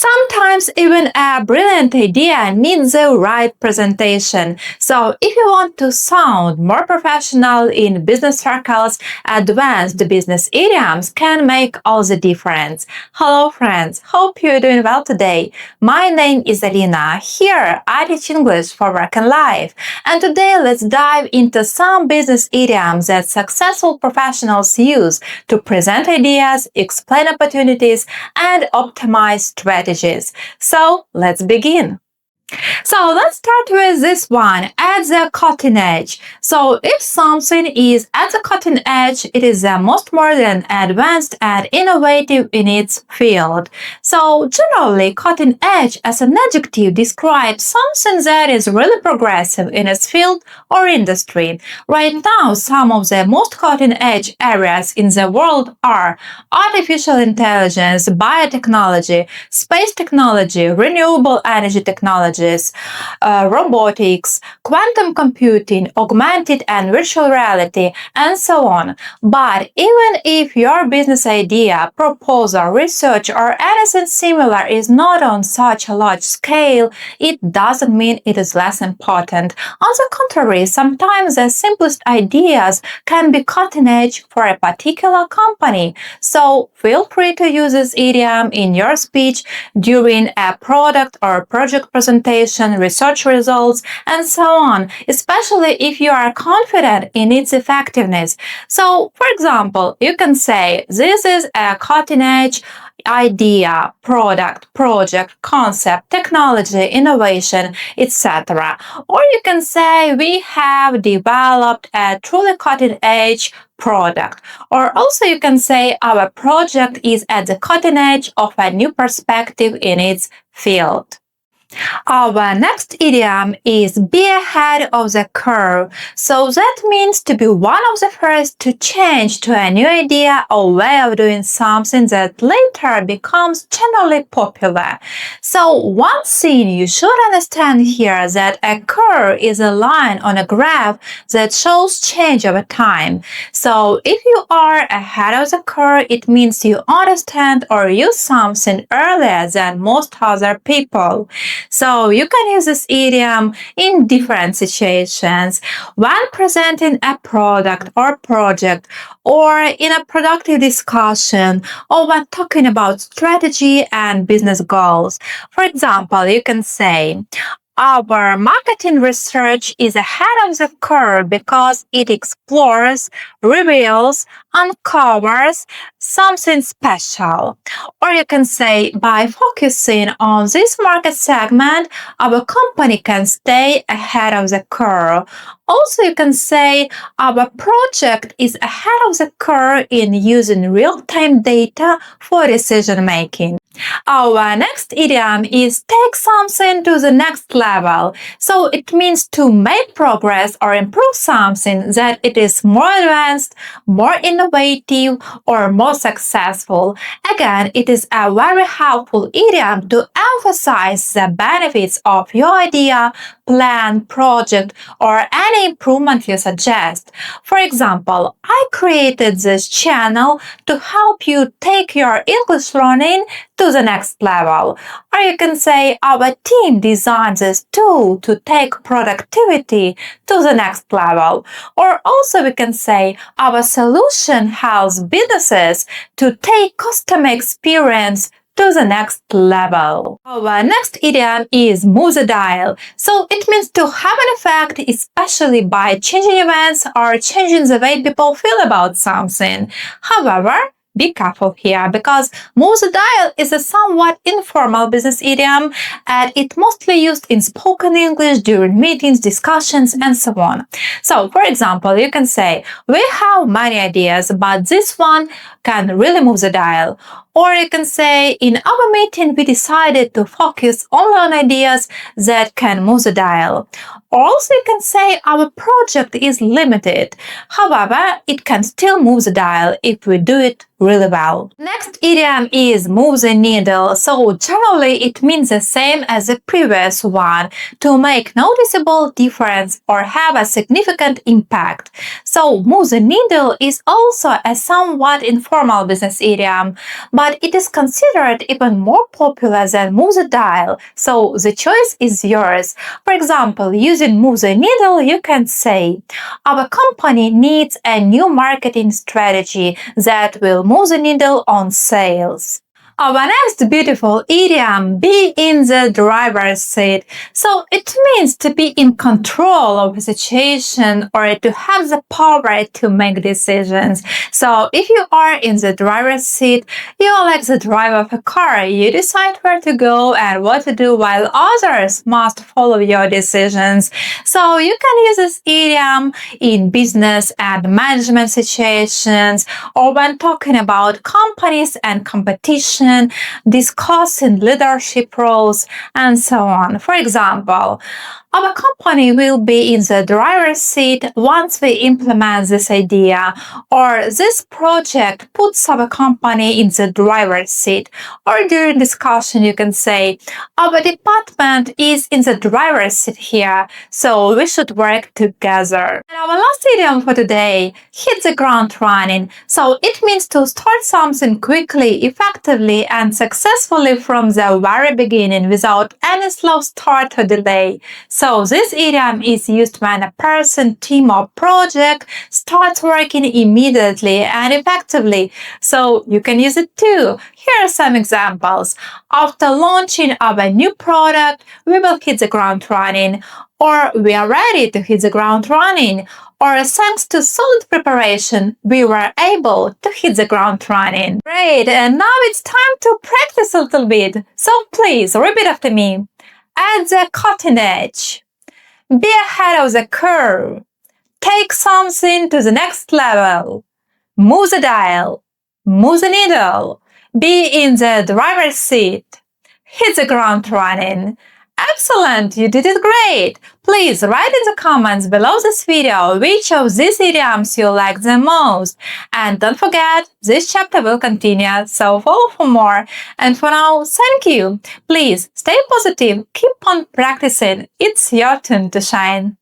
Sometimes even a brilliant idea needs the right presentation. So if you want to sound more professional in business circles, advanced business idioms can make all the difference. Hello friends, hope you're doing well today. My name is Alina. Here I teach English for work and life. And today let's dive into some business idioms that successful professionals use to present ideas, explain opportunities, and optimize strategies. So let's begin. So let's start with this one, at the cutting edge. So if something is at the cutting edge, it is the most modern, advanced, and innovative in its field. So generally, cutting edge as an adjective describes something that is really progressive in its field or industry. Right now, some of the most cutting edge areas in the world are artificial intelligence, biotechnology, space technology, renewable energy technology, robotics, quantum computing, augmented and virtual reality, and so on. But even if your business idea, proposal, research, or anything similar is not on such a large scale, it doesn't mean it is less important. On the contrary, sometimes the simplest ideas can be cutting edge for a particular company. So feel free to use this idiom in your speech during a product or project presentation, research results, and so on, especially if you are confident in its effectiveness. So, for example, you can say, this is a cutting-edge idea, product, project, concept, technology, innovation, etc. Or you can say, we have developed a truly cutting-edge product. Or also you can say, our project is at the cutting edge of a new perspective in its field. Our next idiom is be ahead of the curve. So that means to be one of the first to change to a new idea or way of doing something that later becomes generally popular. So one thing you should understand here is that a curve is a line on a graph that shows change over time. So if you are ahead of the curve, it means you understand or use something earlier than most other people. So you can use this idiom in different situations when presenting a product or project, or in a productive discussion, or when talking about strategy and business goals. For example, you can say, our marketing research is ahead of the curve because it explores, reveals, uncovers something special. Or you can say, by focusing on this market segment, our company can stay ahead of the curve. Also, you can say, our project is ahead of the curve in using real-time data for decision making. Our next idiom is take something to the next level. So it means to make progress or improve something that it is more advanced, more innovative, or more successful. Again, it is a very helpful idiom to emphasize the benefits of your idea, plan, project, or any improvement you suggest. For example, I created this channel to help you take your English learning to the next level. Or you can say, our team designed this tool to take productivity to the next level. Or also we can say, our solution helps businesses to take customer experience to the next level. Our next idiom is move the dial. So it means to have an effect, especially by changing events or changing the way people feel about something. However, be careful here, because move the dial is a somewhat informal business idiom, and it's mostly used in spoken English during meetings, discussions, and so on. So, for example, you can say, we have many ideas, but this one can really move the dial. Or you can say, in our meeting, we decided to focus only on ideas that can move the dial. Or also you can say, our project is limited. However, it can still move the dial if we do it really well. Next idiom is move the needle. So generally it means the same as the previous one, to make noticeable difference or have a significant impact. So move the needle is also a somewhat informal business idiom, but it is considered even more popular than move the dial. So the choice is yours. For example, using move the needle, you can say, our company needs a new marketing strategy that will move the needle on sales. Our next beautiful idiom, be in the driver's seat. So it means to be in control of a situation or to have the power to make decisions. So if you are in the driver's seat, you are like the driver of a car. You decide where to go and what to do while others must follow your decisions. So you can use this idiom in business and management situations or when talking about companies and competition, discussing leadership roles, and so on. For example, our company will be in the driver's seat once we implement this idea, or this project puts our company in the driver's seat. Or during discussion, you can say, our department is in the driver's seat here, so we should work together. And our last idiom for today, hit the ground running. So it means to start something quickly, effectively, and successfully from the very beginning without any slow start or delay. So this idiom is used when a person, team, or project starts working immediately and effectively. So you can use it too. Here are some examples. After launching our new product, we will hit the ground running. Or we are ready to hit the ground running. Or thanks to solid preparation, we were able to hit the ground running. Great, and now it's time to practice a little bit. So please repeat after me. At the cutting edge. Be ahead of the curve. Take something to the next level. Move the dial. Move the needle. Be in the driver's seat. Hit the ground running. Excellent! You did it great! Please write in the comments below this video which of these idioms you like the most. And don't forget, this chapter will continue, so follow for more. And for now, thank you! Please stay positive, keep on practicing. It's your turn to shine.